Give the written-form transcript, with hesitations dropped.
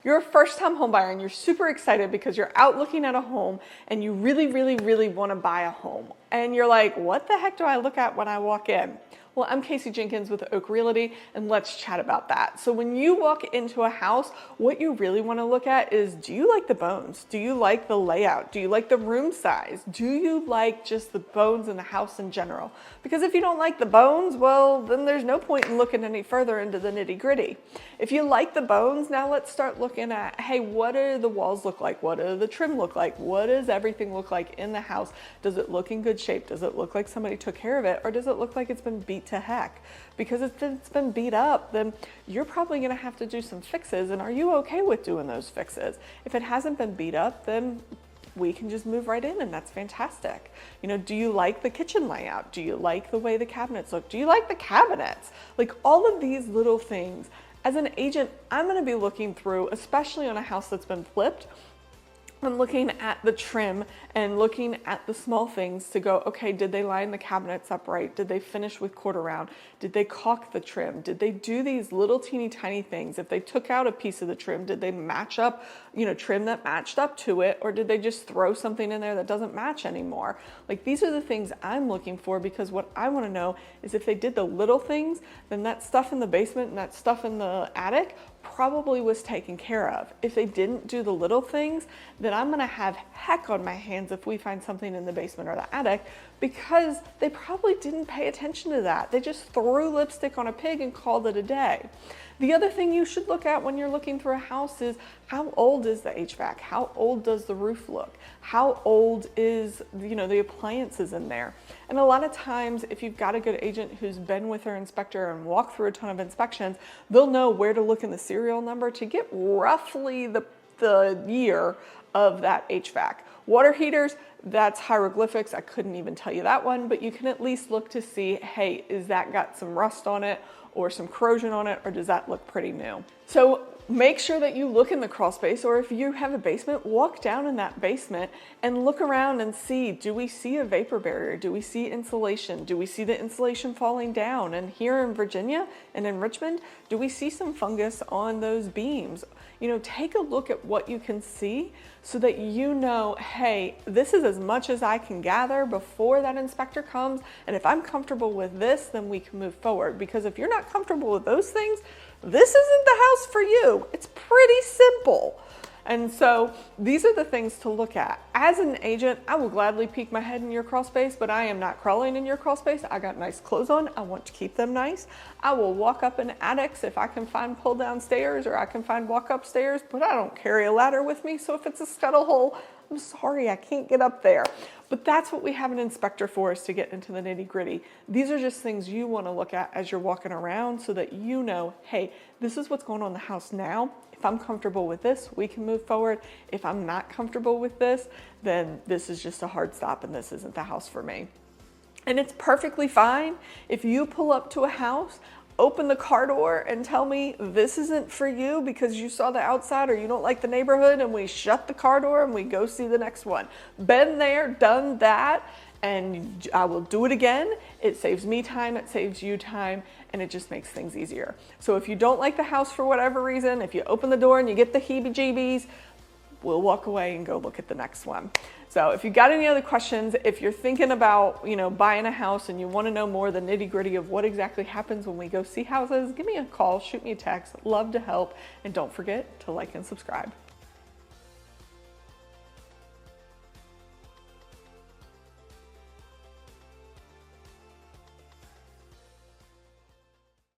You're a first-time home buyer and you're super excited because you're out looking at a home and you really want to buy a home. And you're like, what the heck do I look at when I walk in? Well, I'm Casey Jenkins with Oak Realty, and let's chat about that. So when you walk into a house, what you really want to look at is, do you like the bones? Do you like the layout? Do you like the room size? Do you like just the bones in the house in general? Because if you don't like the bones, well, then there's no point in looking any further into the nitty-gritty. If you like the bones, now let's start looking at, hey, what do the walls look like? What do the trim look like? What does everything look like in the house? Does it look in good shape? Does it look like somebody took care of it? Or does it look like it's been beat to heck? Because if it's been beat up, then you're probably going to have to do some fixes. And are you okay with doing those fixes? If it hasn't been beat up, then we can just move right in, and that's fantastic. You know, do you like the kitchen layout? Do you like the way the cabinets look? Do you like the cabinets? Like all of these little things. As an agent, I'm going to be looking through, especially on a house that's been flipped, I'm looking at the trim and looking at the small things to go, okay, did they line the cabinets up right? Did they finish with quarter round? Did they caulk the trim? Did they do these little teeny tiny things? If they took out a piece of the trim, did they match up, trim that matched up to it? Or did they just throw something in there that doesn't match anymore? Like, these are the things I'm looking for, because what I want to know is if they did the little things, then that stuff in the basement and that stuff in the attic probably was taken care of. If they didn't do the little things, then I'm gonna have heck on my hands if we find something in the basement or the attic, because they probably didn't pay attention to that. They just threw lipstick on a pig and called it a day. The other thing you should look at when you're looking through a house is, how old is the HVAC? How old does the roof look? How old is, the appliances in there? And a lot of times, if you've got a good agent who's been with their inspector and walked through a ton of inspections, they'll know where to look in the serial number to get roughly the year of that HVAC. Water heaters, that's hieroglyphics. I couldn't even tell you that one, but you can at least look to see, hey, is that got some rust on it or some corrosion on it, or does that look pretty new? So make sure that you look in the crawl space, or if you have a basement, walk down in that basement and look around and see, do we see a vapor barrier? Do we see insulation? Do we see the insulation falling down? And here in Virginia and in Richmond, do we see some fungus on those beams? Take a look at what you can see so that you know, hey, this is as much as I can gather before that inspector comes. And if I'm comfortable with this, then we can move forward. Because if you're not comfortable with those things, this isn't the house for you. It's pretty simple. And so these are the things to look at. As an agent, I will gladly peek my head in your crawl space, but I am not crawling in your crawl space. I got nice clothes on. I want to keep them nice. I will walk up in attics if I can find pull down stairs, or I can find walk up stairs, but I don't carry a ladder with me. So if it's a scuttle hole, I'm sorry, I can't get up there. But that's what we have an inspector for, is to get into the nitty gritty. These are just things you want to look at as you're walking around so that you know, hey, this is what's going on in the house now. If I'm comfortable with this, we can move forward. If I'm not comfortable with this, then this is just a hard stop and this isn't the house for me. And it's perfectly fine if you pull up to a house, open the car door and tell me this isn't for you because you saw the outside or you don't like the neighborhood, and we shut the car door and we go see the next one. Been there, done that, and I will do it again. It saves me time, it saves you time, and it just makes things easier. So if you don't like the house for whatever reason, if you open the door and you get the heebie-jeebies, we'll walk away and go look at the next one. So if you got any other questions, if you're thinking about, buying a house and you want to know more the nitty-gritty of what exactly happens when we go see houses, give me a call, shoot me a text. Love to help. And don't forget to like and subscribe.